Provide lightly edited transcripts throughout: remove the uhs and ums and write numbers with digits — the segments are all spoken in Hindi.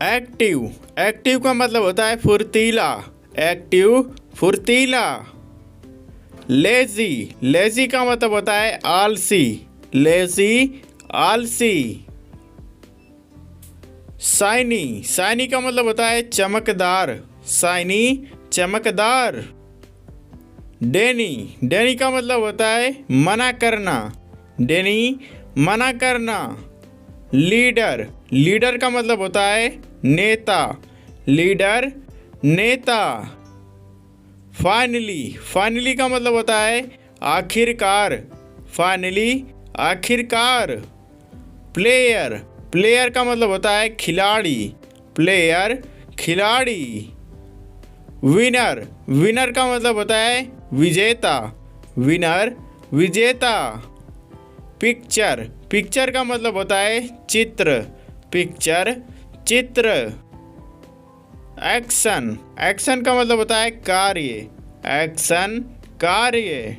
एक्टिव, एक्टिव का मतलब होता है फुर्तीला, एक्टिव फुर्तीला। लेजी, लेजी का मतलब होता है आलसी, लेजी आलसी। शाइनी, शाइनी का मतलब होता है चमकदार, शाइनी चमकदार। डेनी, डेनी का मतलब होता है मना करना, डेनी मना करना। लीडर, लीडर का मतलब होता है नेता, लीडर नेता। फाइनली, फाइनली का मतलब होता है आखिरकार, फाइनली आखिरकार। प्लेयर, प्लेयर का मतलब होता है खिलाड़ी, प्लेयर खिलाड़ी। विनर, विनर का मतलब होता है विजेता, विनर विजेता। पिक्चर, पिक्चर का मतलब होता है चित्र, पिक्चर चित्र। एक्शन, एक्शन का मतलब होता है कार्य, एक्शन कार्य।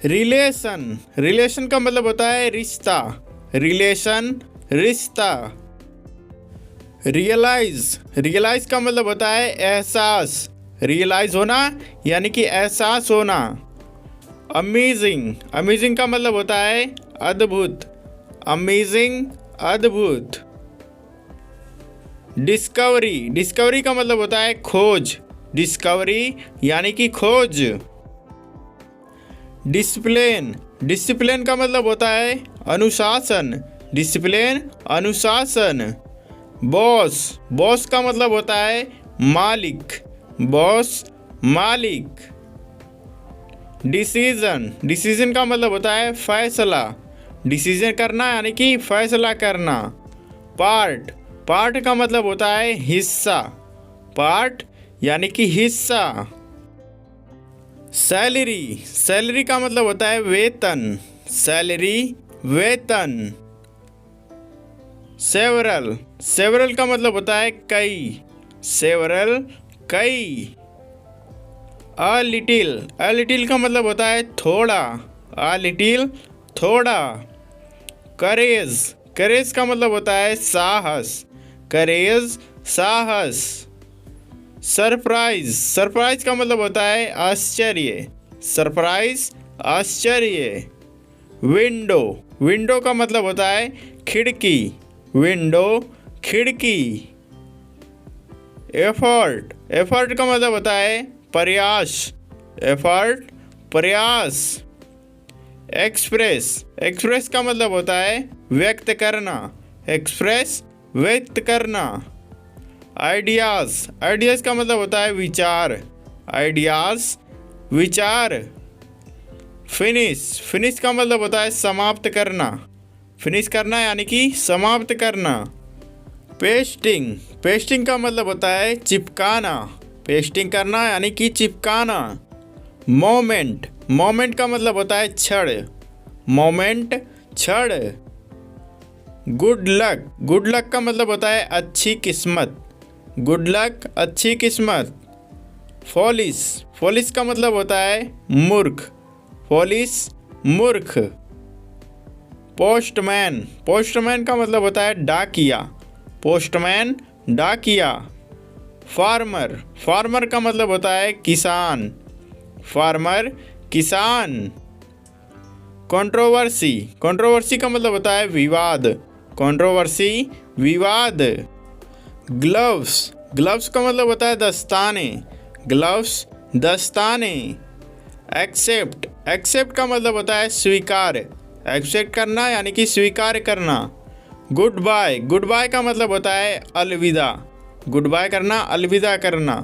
रिलेशन, रिलेशन का मतलब होता है रिश्ता, रिलेशन रिश्ता। रियलाइज, रियलाइज का मतलब होता है एहसास, रियलाइज होना यानी कि एहसास होना। अमेजिंग, अमेजिंग का मतलब होता है अद्भुत, अमेजिंग अद्भुत। डिस्कवरी, डिस्कवरी का मतलब होता है खोज, डिस्कवरी यानी कि खोज। डिसिप्लिन, डिसिप्लिन का मतलब होता है अनुशासन, डिसिप्लिन अनुशासन। बॉस, बॉस का मतलब होता है मालिक, बॉस मालिक। डिसीजन, डिसीजन का मतलब होता है फैसला, डिसीजन करना यानी कि फैसला करना। पार्ट, पार्ट का मतलब होता है हिस्सा, पार्ट यानी कि हिस्सा। सैलरी, सैलरी का मतलब होता है वेतन, सैलरी वेतन। सेवरल, सेवरल का मतलब होता है कई, सेवरल कई। अ लिटिल का मतलब होता है थोड़ा, अ लिटिल थोड़ा। करेज, करेज का मतलब होता है साहस, करेज साहस। सरप्राइज, सरप्राइज का मतलब होता है आश्चर्य, सरप्राइज आश्चर्य। विंडो, विंडो का मतलब होता है खिड़की, विंडो खिड़की। एफर्ट, एफर्ट का मतलब होता है प्रयास, एफर्ट प्रयास। एक्सप्रेस, एक्सप्रेस का मतलब होता है व्यक्त करना, एक्सप्रेस व्यक्त करना। आइडियाज़, आइडियाज़ का मतलब होता है विचार, आइडियाज़ विचार। फिनिश, फिनिश का मतलब होता है समाप्त करना, फिनिश करना यानी कि समाप्त करना। पेस्टिंग, पेस्टिंग का मतलब होता है चिपकाना, पेस्टिंग करना यानी कि चिपकाना। मोमेंट, मोमेंट का मतलब होता है क्षण, मोमेंट क्षण। गुड लक, गुड लक का मतलब होता है अच्छी किस्मत, गुड लक अच्छी किस्मत। फॉलिश, फॉलिश का मतलब होता है मूर्ख, फॉलिश मूर्ख। पोस्टमैन, पोस्टमैन का मतलब होता है डाकिया, पोस्टमैन डाकिया। फार्मर, फार्मर का मतलब होता है किसान, फार्मर किसान। कंट्रोवर्सी, कंट्रोवर्सी का मतलब होता है विवाद, कंट्रोवर्सी विवाद। ग्लव्स, ग्लव्स का मतलब होता है दस्ताने, ग्लव्स दस्ताने। एक्सेप्ट, एक्सेप्ट का मतलब होता है स्वीकार, एक्सेप्ट करना यानी कि स्वीकार करना। गुड बाय, गुड बाय का मतलब होता है अलविदा, गुड बाय करना अलविदा करना।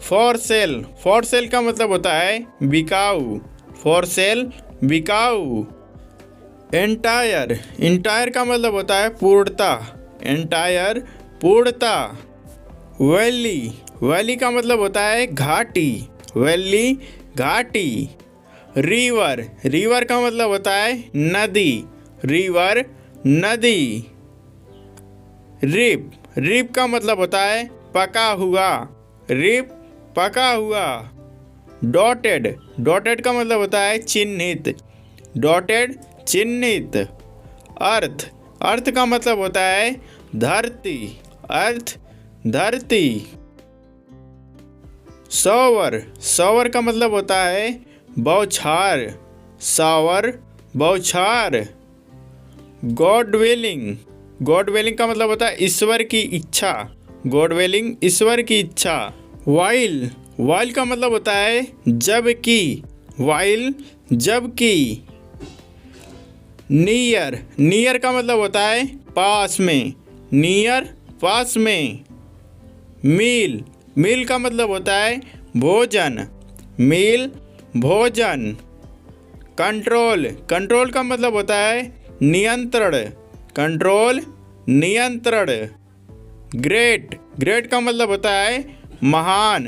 फॉर सेल, फॉर सेल का मतलब होता है बिकाऊ, फॉर सेल बिकाऊ। एंटायर, एंटायर का मतलब होता है पूर्णता, एंटायर पूर्णता। वैली, वैली का मतलब होता है घाटी, वैली घाटी। रिवर, रिवर का मतलब होता है नदी, रिवर नदी। रिप, रिप का मतलब होता है पका हुआ, रिप पका हुआ। डॉटेड, डॉटेड का मतलब होता है चिन्हित, डॉटेड चिन्हित। अर्थ, अर्थ का मतलब होता है धरती, अर्थ धरती। शॉवर, शॉवर का मतलब होता है बौछार, शॉवर बौछार। गॉड विलिंग, गॉड विलिंग का मतलब होता है ईश्वर की इच्छा, गॉड विलिंग ईश्वर की इच्छा। वाइल, वाइल का मतलब होता है जबकि, वाइल जबकि। नियर, नियर का मतलब होता है पास में, नियर पास में। मील, मील का मतलब होता है भोजन, मील भोजन। कंट्रोल, कंट्रोल का मतलब होता है नियंत्रण, कंट्रोल नियंत्रण। ग्रेट, ग्रेट का मतलब होता है महान,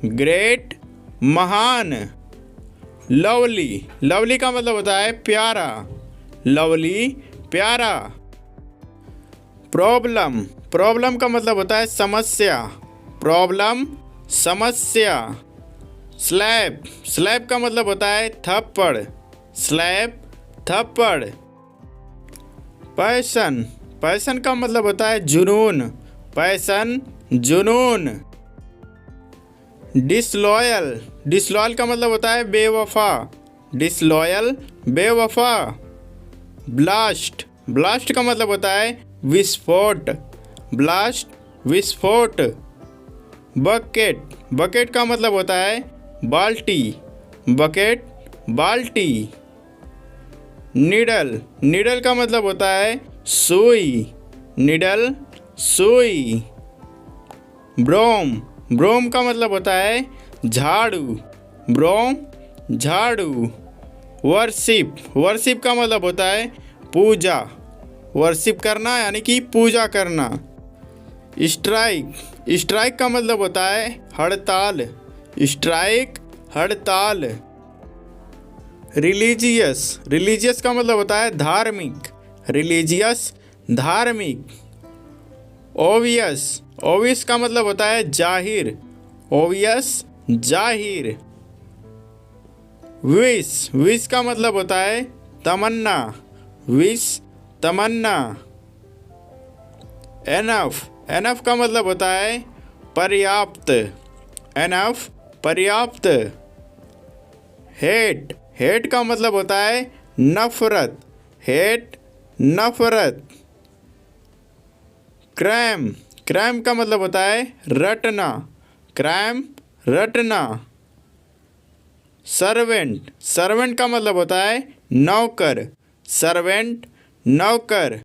ग्रेट महान। लवली, लवली का मतलब होता है प्यारा, लवली प्यारा। प्रॉब्लम, प्रॉब्लम का मतलब होता है समस्या, प्रॉब्लम समस्या। स्लैप, स्लैप का मतलब होता है थप्पड़, स्लैप थप्पड़। पैशन, पैशन का मतलब होता है जुनून, पैशन जुनून। डिसलॉयल, डिसलॉयल का मतलब होता है बेवफा, डिसलॉयल बेवफा। ब्लास्ट, ब्लास्ट का मतलब होता है विस्फोट, ब्लास्ट विस्फोट। बकेट, बकेट का मतलब होता है बाल्टी, बकेट बाल्टी। निडल, निडल का मतलब होता है सुई, निडल सुई। ब्रोम, ब्रोम का मतलब होता है झाड़ू, ब्रोम झाड़ू। वर्शिप, वर्शिप का मतलब होता है पूजा, वर्शिप करना यानी कि पूजा करना। स्ट्राइक, स्ट्राइक का मतलब होता है हड़ताल, स्ट्राइक हड़ताल। रिलीजियस, रिलीजियस का मतलब होता है धार्मिक, रिलीजियस धार्मिक। ओवियस, ओवियस का मतलब होता है जाहिर, ओवियस जाहिर। विश, विश का मतलब होता है तमन्ना, विश तमन्ना। एनफ, एनफ का मतलब होता है पर्याप्त, एनफ पर्याप्त। हेट, हेट का मतलब होता है नफरत, हेट नफरत। क्रैम, क्रैम का मतलब होता है रटना, क्रैम रटना। सर्वेंट, सर्वेंट का मतलब होता है नौकर, सर्वेंट नौकर।